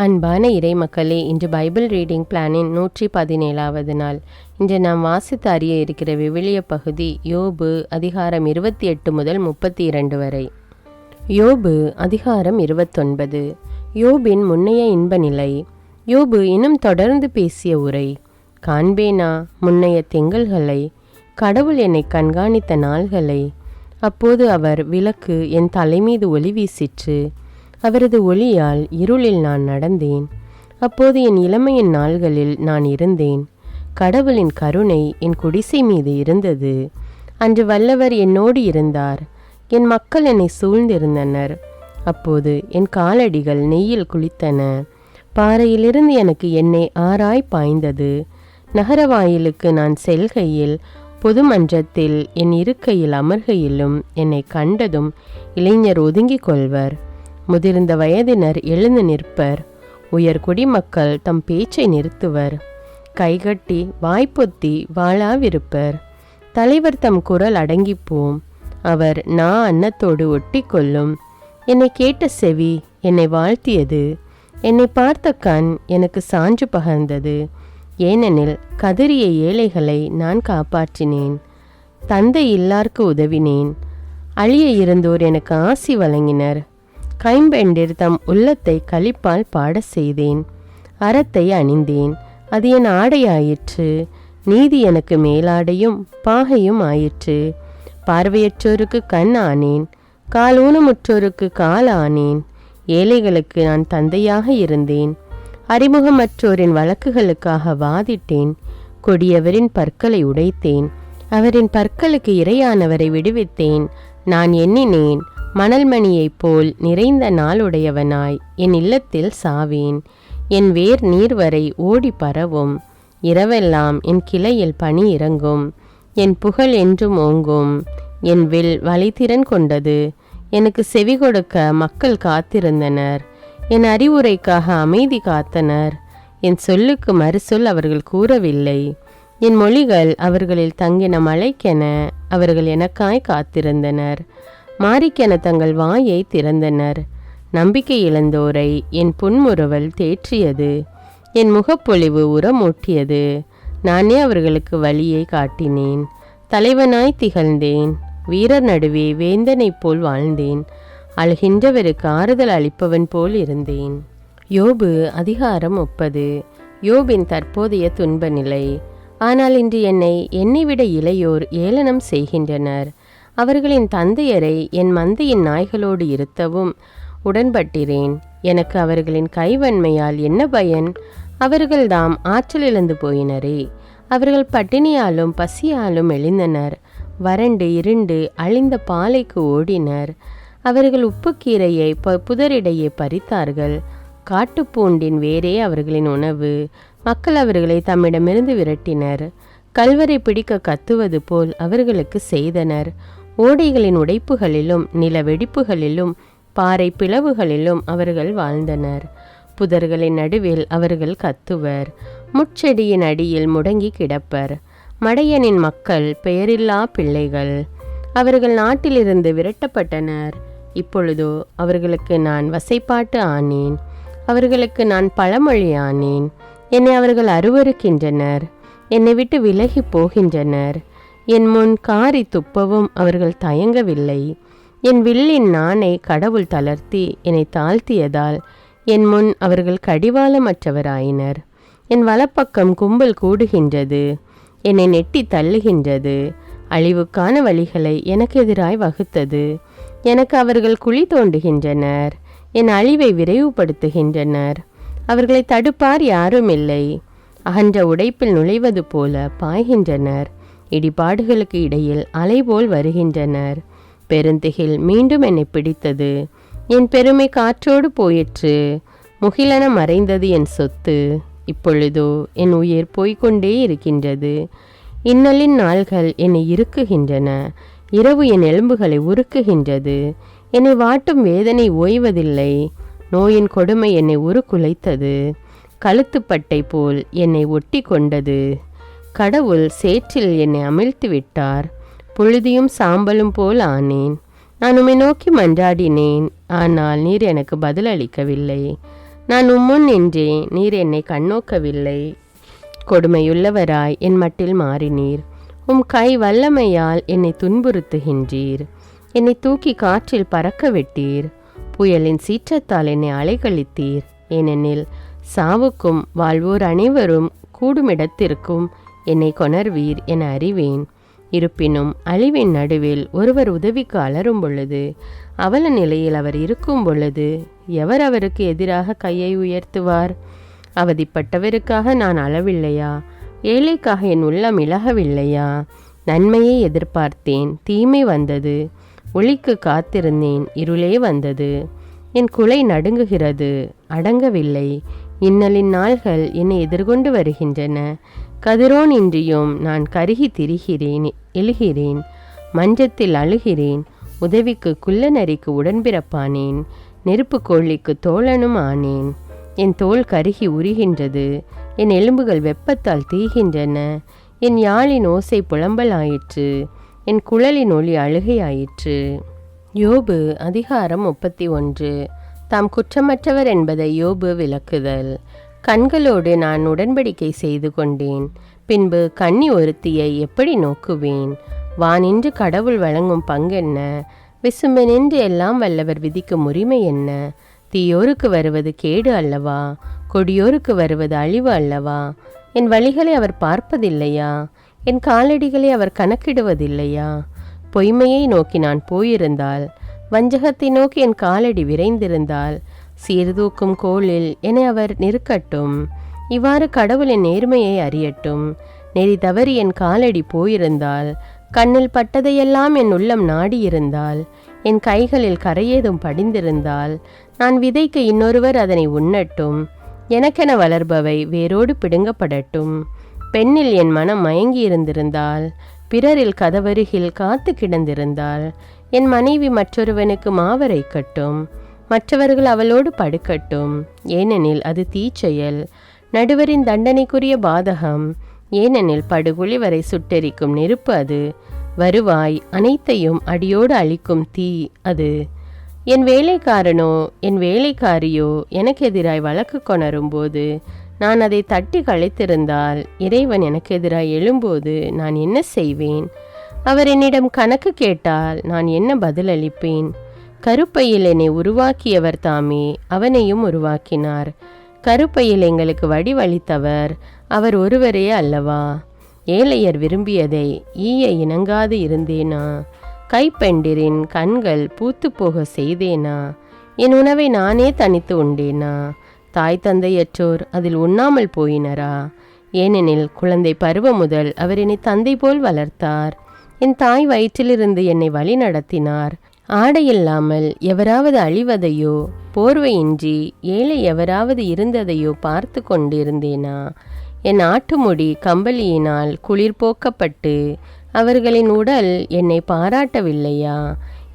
அன்பான இறைமக்களே, இன்று Bible reading பிளானின் 117வது நாள். இன்று நாம் வாசித்து அறிய இருக்கிற விவிலிய பகுதி யோபு அதிகாரம் 28 முதல் 32 வரை. யோபு அதிகாரம் 29. யோபின் முன்னைய இன்ப நிலை. யோபு இன்னும் தொடர்ந்து பேசிய உரை. காண்பேனா முன்னைய திங்கள்களை, கடவுள் என்னை கண்காணித்த நாள்களை. அப்போது அவர் விளக்கு என் தலைமீது ஒளி வீசிற்று. அவரது ஒளியால் இருளில் நான் நடந்தேன். அப்போது என் இளமையின் நாள்களில் நான் இருந்தேன். கடவுளின் கருணை என் குடிசை மீது இருந்தது. அன்று வல்லவர் என்னோடு இருந்தார். என் மக்கள் என்னை சூழ்ந்திருந்தனர். அப்போது என் காலடிகள் நெய்யில் குளித்தன. பாறையிலிருந்து எனக்கு எண்ணெய் ஆராய் பாய்ந்தது. நகரவாயிலுக்கு நான் செல்கையில், பொது மன்றத்தில் என் இருக்கையில் அமர்கையிலும் என்னை கண்டதும் இளைஞர் ஒதுங்கிக் கொள்வர். முதிர்ந்த வயதினர் எழுந்து நிற்பர். உயர் குடிமக்கள் தம் பேச்சை நிறுத்துவர். கைகட்டி வாய்ப்பொத்தி வாழாவிருப்பர். தலைவர் தம் குரல் அடங்கிப்போம். அவர் அன்னத்தோடு ஒட்டி கொள்ளும். என்னை கேட்ட செவி என்னை வாழ்த்தியது. என்னை பார்த்த கண் எனக்கு சான்று பகர்ந்தது. ஏனெனில் கதறிய ஏழைகளை நான் காப்பாற்றினேன். தந்தை இல்லார்க்கு உதவினேன். அழிய இருந்தோர் எனக்கு ஆசி வழங்கினர். கைம்பெண்டிர் தம் உள்ளத்தை களிப்பால் பாட செய்தேன். அறத்தை அணிந்தேன், அது என் ஆடையாயிற்று. நீதி எனக்கு மேலாடையும் பாகையும் ஆயிற்று. பார்வையற்றோருக்கு கண் ஆனேன், கால் ஊனமுற்றோருக்கு கால் ஆனேன். ஏழைகளுக்கு நான் தந்தையாக இருந்தேன். அறிமுகமற்றோரின் வழக்குகளுக்காக வாதிட்டேன். கொடியவரின் பற்களை உடைத்தேன். அவரின் பற்களுக்கு இரையானவரை விடுவித்தேன். நான் எண்ணினேன், மணல்மணியைப் போல் நிறைந்த நாளுடையவனாய் என் இல்லத்தில் சாவேன். என் வேர் நீர் வரை ஓடி பரவும். இரவெல்லாம் என் கிளையில் பனி இறங்கும். என் புகழ் என்றும் ஓங்கும். என் வில் வலைத்திறன் கொண்டது. எனக்கு செவி கொடுக்க மக்கள் காத்திருந்தனர். என் அறிவுரைக்காக அமைதி காத்தனர். என் சொல்லுக்கு மறுசொல் அவர்கள் கூறவில்லை. என் மொழிகள் அவர்களில் தங்கின மழைக்கென அவர்கள் எனக்காய் காத்திருந்தனர். மாரிக்கென தங்கள் வாயை திறந்தனர். நம்பிக்கை இழந்தோரை என் புன்முறுவல் தேற்றியது. என் முகப்பொழிவு உரமூட்டியது. நானே அவர்களுக்கு வழியை காட்டினேன். தலைவனாய் திகழ்ந்தேன். வீரர் நடுவே வேந்தனைப் போல் வாழ்ந்தேன். அழுகின்றவருக்கு ஆறுதல் அளிப்பவன் போல் இருந்தேன். யோபு அதிகாரம் 30. யோபின் தற்போதைய துன்ப நிலை. ஆனால் இன்று என்னை விட இளையோர் ஏளனம் செய்கின்றனர். அவர்களின் தந்தையரை என் மந்தையின் நாய்களோடு இருத்தவும் உடன்பட்டிறேன். எனக்கு அவர்களின் கைவன்மையால் என்ன பயன்? அவர்கள்தாம் ஆற்றலிழந்து போயினரே. அவர்கள் பட்டினியாலும் பசியாலும் எழுந்தனர். வறண்டு இருண்டு அழிந்த பாலைக்கு ஓடினர். அவர்கள் உப்புக்கீரையை புதரிடையே பறித்தார்கள். காட்டுப்பூண்டின் வேரே அவர்களின் உணவு. மக்கள் அவர்களை தம்மிடமிருந்து விரட்டினர். கல்வரை பிடிக்க கத்துவது போல் அவர்களுக்கு செய்தனர். ஓடைகளின் உடைப்புகளிலும் நில வெடிப்புகளிலும் பாறை பிளவுகளிலும் அவர்கள் வாழ்ந்தனர். புதர்களின் நடுவில் அவர்கள் கத்துவர். முட்செடியின் அடியில் முடங்கி கிடப்பர். மடையனின் மக்கள் பெயரில்லா பிள்ளைகள். அவர்கள் நாட்டிலிருந்து விரட்டப்பட்டனர். இப்பொழுதோ அவர்களுக்கு நான் வசைப்பாட்டு ஆனேன். அவர்களுக்கு நான் பழமொழி ஆனேன். என்னை அவர்கள் அருவருக்கின்றனர். என்னை விட்டு விலகி போகின்றனர். என் முன் காரி துப்பவும் அவர்கள் தயங்கவில்லை. என் வில்லின் நாணை கடவுள் தளர்த்தி என்னை தாழ்த்தியதால் என் முன் அவர்கள் கடிவாளமற்றவராயினர். என் வலப்பக்கம் கும்பல் கூடுகின்றது. என்னை நெட்டி தள்ளுகின்றது. அழிவுக்கான வழிகளை எனக்கு எதிராய் வகுத்தது. எனக்கு அவர்கள் குழி தோண்டுகின்றனர். என் அழிவை விரைவுபடுத்துகின்றனர். அவர்களை தடுப்பார் யாரும் இல்லை. அகன்ற உடைப்பில் நுழைவது போல பாய்கின்றனர். இடிபாடுகளுக்கு இடையில் அலைபோல் வருகின்றனர். பெருந்திகில் மீண்டும் என்னை பிடித்தது. என் பெருமை காற்றோடு போயிற்று. முகிலென மறைந்தது என் சொத்து. இப்பொழுதோ என் உயிர் போய்கொண்டே இருக்கின்றது. இன்னலின் நாள்கள் என்னை இறுக்குகின்றன. இரவு என் எலும்புகளை உருக்குகின்றது. என்னை வாட்டும் வேதனை ஓய்வதில்லை. நோயின் கொடுமை என்னை உருக்குலைத்தது. கழுத்துப்பட்டை போல் என்னை ஒட்டி கொண்டது. கடவுள் சேற்றில் என்னை அமிழ்த்து விட்டார். புழுதியும் சாம்பலும் போல் ஆனேன். நான் உம்மை நோக்கி மன்றாடினேன், ஆனால் நீர் எனக்கு பதில் அளிக்கவில்லை. நான் உம்முன் நின்றேன், நீர் என்னை கண்ணோக்கவில்லை. கொடுமையுள்ளவராய் என் மட்டில் மாறினீர். உம் கை வல்லமையால் என்னை துன்புறுத்துகின்றீர். என்னை தூக்கி காற்றில் பறக்க விட்டீர். புயலின் சீற்றத்தால் என்னை அலைக்கழித்தீர். ஏனெனில் சாவுக்கும் வாழ்வோர் அனைவரும் கூடுமிடத்திற்கும் என்னை கொணர்வீர் என அறிவேன். இருப்பினும் அழிவின் நடுவில் ஒருவர் உதவிக்கு அலரும் பொழுது, அவல நிலையில் அவர் இருக்கும் பொழுது எவர் அவருக்கு எதிராக கையை உயர்த்துவார்? அவதிப்பட்டவருக்காக நான் அளவில்லையா? ஏழைக்காக என் உள்ளம் இளகவில்லையா? நன்மையை எதிர்பார்த்தேன், தீமை வந்தது. ஒளிக்கு காத்திருந்தேன், இருளே வந்தது. என் குலை நடுங்குகிறது, அடங்கவில்லை. இன்னலின் நாள்கள் என்னை எதிர்கொண்டு வருகின்றன. கதிரோன் இன்றியும் நான் கருகி திரிகிறேன், எழுகிறேன், மஞ்சத்தில் அழுகிறேன். உதவிக்கு குள்ள நரிக்கு உடன்பிறப்பானேன், நெருப்பு கோழிக்கு தோழனும் ஆனேன். என் தோல் கருகி உரிகின்றது, என் எலும்புகள் வெப்பத்தால் தீகின்றன. என் யாழின் ஓசை புலம்பலாயிற்று, என் குழலின் ஒளி அழுகையாயிற்று. யோபு அதிகாரம் 31. தாம் குற்றமற்றவர் என்பதை யோபு விளக்குதல். கண்களோடு நான் உடன்படிக்கை செய்து கொண்டேன், பின்பு கன்னி ஒருத்தியை எப்படி நோக்குவேன்? வானின்று கடவுள் வழங்கும் பங்கென்ன? விசும்பெனின்று எல்லாம் வல்லவர் விதிக்கும் உரிமை என்ன? தீயோருக்கு வருவது கேடு அல்லவா? கொடியோருக்கு வருவது அழிவு அல்லவா? என் வழிகளை அவர் பார்ப்பதில்லையா? என் காலடிகளை அவர் கணக்கிடுவதில்லையா? பொய்மையை நோக்கி நான் போயிருந்தால், வஞ்சகத்தை நோக்கி என் காலடி விரைந்திருந்தால், சீர்தூக்கும் கோளில் என்னை அவர் நிற்கட்டும். இவ்வாறு கடவுள் என் நேர்மையை அறியட்டும். நெறி தவறி என் காலடி போயிருந்தால், கண்ணில் பட்டதையெல்லாம் என் உள்ளம் நாடியிருந்தால், என் கைகளில் கரையேதும் படிந்திருந்தால், நான் விதைக்க இன்னொருவர் அதனை உண்ணட்டும். எனக்கென வளர்பவை வேரோடு பிடுங்கப்படட்டும். பெண்ணில் என் மனம் மயங்கியிருந்திருந்தால், பிறரில் கதவருகில் காத்து கிடந்திருந்தால், என் மனைவி மற்றொருவனுக்கு மாவரைக்கட்டும், மற்றவர்கள் அவளோடு படுக்கட்டும். ஏனெனில் அது தீச்செயல், நடுவரின் தண்டனைக்குரிய பாதகம். ஏனெனில் படுகுழி வரை சுட்டெரிக்கும் நெருப்பு அது. வருவாய் அனைத்தையும் அடியோடு அழிக்கும் தீ அது. என் வேலைக்காரனோ என் வேலைக்காரியோ எனக்கு எதிராய் வழக்கு கொணரும்போது நான் அதை தட்டி கழித்திருந்தால், இறைவன் எனக்கு எதிராய் எழும்போது நான் என்ன செய்வேன்? அவர் என்னிடம் கணக்கு கேட்டால் நான் என்ன பதிலளிப்பேன்? கருப்பையில் என்னை உருவாக்கியவர் தாமே அவனையும் உருவாக்கினார். கருப்பையில் எங்களுக்கு வடிவளித்தவர் அவர் ஒருவரே அல்லவா? ஏழையர் விரும்பியதை ஈய இணங்காது இருந்தேனா? கைப்பெண்டிரின் கண்கள் பூத்து போக செய்தேனா? என் உணவை நானே தனித்து உண்டேனா? தாய் தந்தையற்றோர் அதில் உண்ணாமல் போயினரா? ஏனெனில் குழந்தை பருவம் முதல் அவர் என்னை தந்தை போல் வளர்த்தார். என் தாய் வயிற்றிலிருந்து என்னை வழி நடத்தினார். ஆடையில்லாமல் எவராவது அழிவதையோ, போர்வையின்றி ஏழை எவராவது இருந்ததையோ பார்த்து கொண்டிருந்தேனா? என் ஆட்டுமுடி கம்பளியினால் குளிர் போக்கப்பட்டு அவர்களின் உடல் என்னை பாராட்டவில்லையா?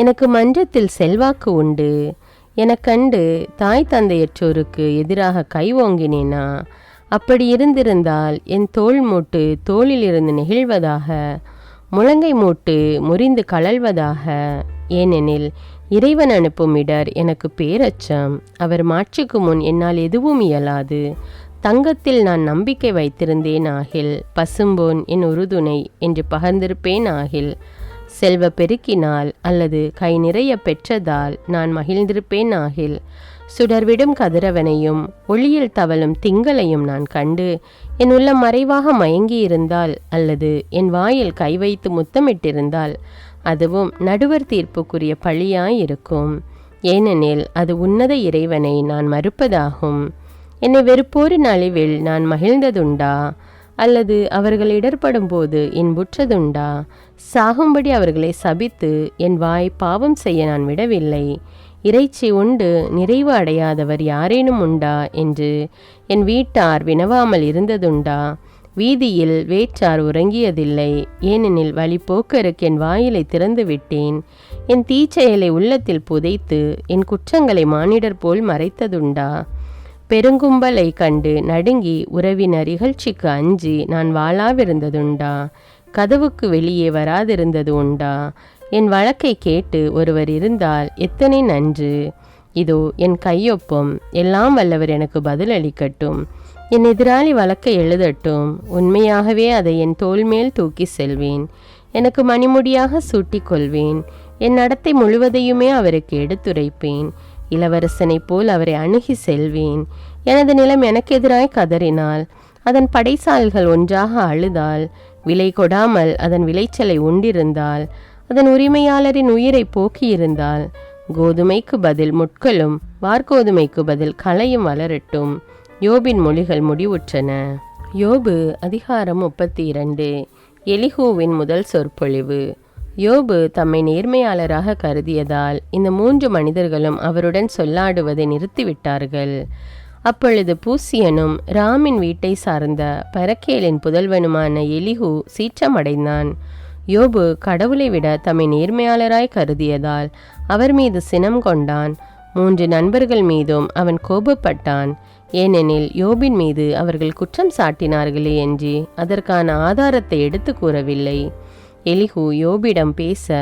எனக்கு மன்றத்தில் செல்வாக்கு உண்டு எனக் கண்டு தாய் தந்தையற்றோருக்கு எதிராக கை ஓங்கினேனா? அப்படி இருந்திருந்தால் என் தோள் மூட்டு தோளிலிருந்து நெகிழ்வதாக, முழங்கை மூட்டு முறிந்து கழல்வதாக. ஏனெனில் இறைவன் அனுப்பும் இடர் எனக்கு பேரச்சம். அவர் மாட்சிக்கு முன் என்னால் எதுவும் இயலாது. தங்கத்தில் நான் நம்பிக்கை வைத்திருந்தேன் ஆகில், பசும்பொன் என் உறுதுணை என்று பகர்ந்திருப்பேன் ஆகில், செல்வ பெருக்கினால் அல்லது கை நிறைய பெற்றதால் நான் மகிழ்ந்திருப்பேன் ஆகில், சுடர்விடும் கதிரவனையும் ஒளியில் தவழும் திங்களையும் நான் கண்டு என் உள்ளம் மறைவாக மயங்கியிருந்தால், அல்லது என் வாயில் கை வைத்து முத்தமிட்டிருந்தால், அதுவும் நடுவர் தீர்ப்புக்குரிய பழியாயிருக்கும். ஏனெனில் அது உன்னத இறைவனை நான் மறுப்பதாகும். என்னை வெறுப்போரின் அழிவில் நான் மகிழ்ந்ததுண்டா? அல்லது அவர்கள் இடர்படும் போது இன்புற்றதுண்டா? சாகும்படி அவர்களை சபித்து என் வாய் பாவம் செய்ய நான் விடவில்லை. இறைச்சி உண்டு நிறைவு அடையாதவர் யாரேனும் உண்டா என்று என் வீட்டார் வினவாமல் இருந்ததுண்டா? வீதியில் வேற்றார் உறங்கியதில்லை. ஏனெனில் வழிபோக்கருக்கு என் வாயிலை திறந்து விட்டேன். என் தீச்செயலை உள்ளத்தில் புதைத்து என் குற்றங்களை மானிடர் போல் மறைத்ததுண்டா? பெருங்கும்பலை கண்டு நடுங்கி உறவினர் இகழ்ச்சிக்கு அஞ்சி நான் வாளாவிருந்ததுண்டா? கதவுக்கு வெளியே வராதிருந்தது உண்டா? என் வழக்கை கேட்டு ஒருவர் இருந்தால் எத்தனை நன்று. இதோ என் கையொப்பம், எல்லாம் வல்லவர் எனக்கு பதில் அளிக்கட்டும். என் எதிராளி வழக்கை எழுதட்டும். உண்மையாகவே அதை என் தோள் மேல் தூக்கி செல்வேன். எனக்கு மணிமுடியாக சூட்டிக் கொள்வேன். என் நடத்தை முழுவதையுமே அவருக்கு எடுத்துரைப்பேன். இளவரசனைப் போல் அவரை அணுகி செல்வேன். எனது நிலம் எனக்கு எதிராய் கதறினால், அதன் படைசால்கள் ஒன்றாக அழுதால், விலை கொடாமல் அதன் விளைச்சலை உண்டிருந்தால், அதன் உரிமையாளரின் உயிரை போக்கியிருந்தால், கோதுமைக்கு பதில் முட்களும் வார்கோதுமைக்கு பதில் களையும் வளரட்டும். யோபின் மொழிகள் முடிவுற்றன. யோபு அதிகாரம் 32. எலிகூவின் முதல் சொற்பொழிவு. யோபு தம்மை நேர்மையாளராக கருதியதால் இந்த 3 மனிதர்களும் அவருடன் சொல்லாடுவதை நிறுத்திவிட்டார்கள். அப்பொழுது பூசியனும் ராமின் வீட்டை சார்ந்த பரக்கேலின் புதல்வனுமான எலிகூ சீற்றமடைந்தான். யோபு கடவுளை விட தம்மை நேர்மையாளராய் கருதியதால் அவர் மீது சினம் கொண்டான். 3 நண்பர்கள் மீதும் அவன் கோபப்பட்டான். ஏனெனில் யோபின் மீது அவர்கள் குற்றம் சாட்டினார்களே என்று அதற்கான ஆதாரத்தை எடுத்து கூறவில்லை. எலிகூ யோபிடம் பேச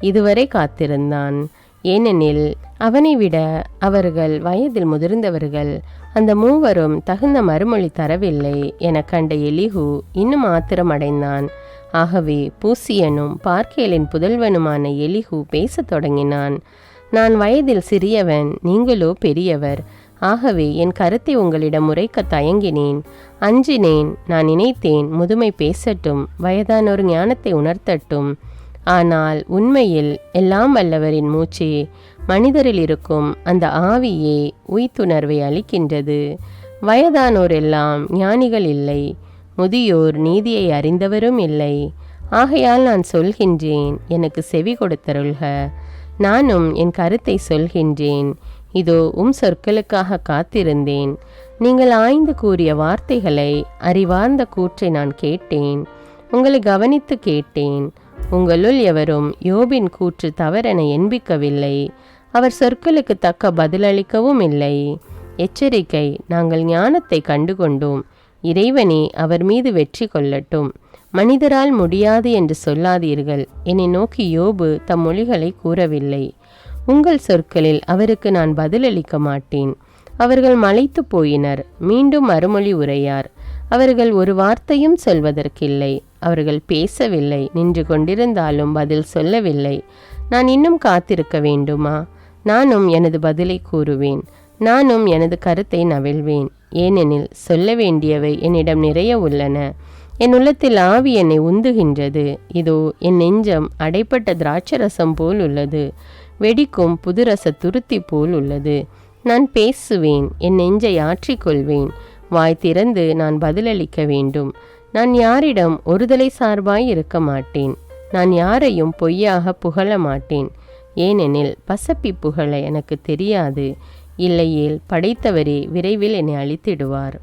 இதுவரை காத்திருந்தான். ஏனெனில் அவனை விட அவர்கள் வயதில் முதிர்ந்தவர்கள். அந்த 3வரும் தகுந்த மறுமொழி தரவில்லை என கண்ட எலிகூ இன்னும் ஆத்திரமடைந்தான். ஆகவே பூசியனும் பார்க்கேலின் புதல்வனுமான எலிகூ பேசத் தொடங்கினான். நான் வயதில் சிறியவன், நீங்களோ பெரியவர். ஆகவே என் கருத்தை உங்களிடம் உரைக்க தயங்கினேன், அஞ்சினேன். நான் நினைத்தேன், முதுமை பேசட்டும், வயதானோர் ஞானத்தை உணர்த்தட்டும். ஆனால் உண்மையில் எல்லாம் வல்லவரின் மூச்சே, மனிதரில் இருக்கும் அந்த ஆவியே உய்த்துணர்வை அளிக்கின்றது. வயதானோர் எல்லாம் ஞானிகள் இல்லை, முதியோர் நீதியை அறிந்தவரும் இல்லை. ஆகையால் நான் சொல்கின்றேன், எனக்கு செவி கொடுத்தருள்க. நானும் என் கருத்தை சொல்கின்றேன். இதோ சொற்களுக்காக காத்திருந்தேன். நீங்கள் ஆய்ந்து கூறிய வார்த்தைகளை, அறிவார்ந்த கூற்றை நான் கேட்டேன். உங்களை கவனித்து கேட்டேன். உங்களுள் எவரும் யோபின் கூற்று தவறென எண்பிக்கவில்லை. அவர் சொற்களுக்கு தக்க பதிலளிக்கவும் இல்லை. எச்சரிக்கை, நாங்கள் ஞானத்தை கண்டுகொண்டோம். இறைவனே அவர் மீது வெற்றி கொள்ளட்டும். மனிதரால் முடியாது என்று சொல்லாதீர்கள். என்னை நோக்கி யோபு தம் மொழிகளை கூறவில்லை. உங்கள் சொற்களில் அவருக்கு நான் பதிலளிக்க மாட்டேன். அவர்கள் மலைத்து போயினர், மீண்டும் மறுமொழி உரையார். அவர்கள் ஒரு வார்த்தையும் சொல்வதற்கில்லை. அவர்கள் பேசவில்லை, நின்று கொண்டிருந்தாலும் பதில் சொல்லவில்லை. நான் இன்னும் காத்திருக்க வேண்டுமா? நானும் எனது பதிலை கூறுவேன். நானும் எனது கருத்தை நவிழ்வேன். ஏனெனில் சொல்ல வேண்டியவை என்னிடம் நிறைய உள்ளன. என் உள்ளத்தில் ஆவி என்னை உந்துகின்றது. இதோ என் நெஞ்சம் அடைப்பட்ட திராட்சரசம் போல் உள்ளது, வெடிக்கும் புதுரச துருத்தி போல் உள்ளது. நான் பேசுவேன், என் நெஞ்சை ஆற்றிக்கொள்வேன். வாய் திறந்து நான் பதிலளிக்க வேண்டும். நான் யாரிடம் ஒருதலை சார்பாய் இருக்க மாட்டேன். நான் யாரையும் பொய்யாக புகழ மாட்டேன். ஏனெனில் பசப்பி புகழ எனக்கு தெரியாது. இல்லையேல் படைத்தவரே விரைவில் என்னை அழித்திடுவார்.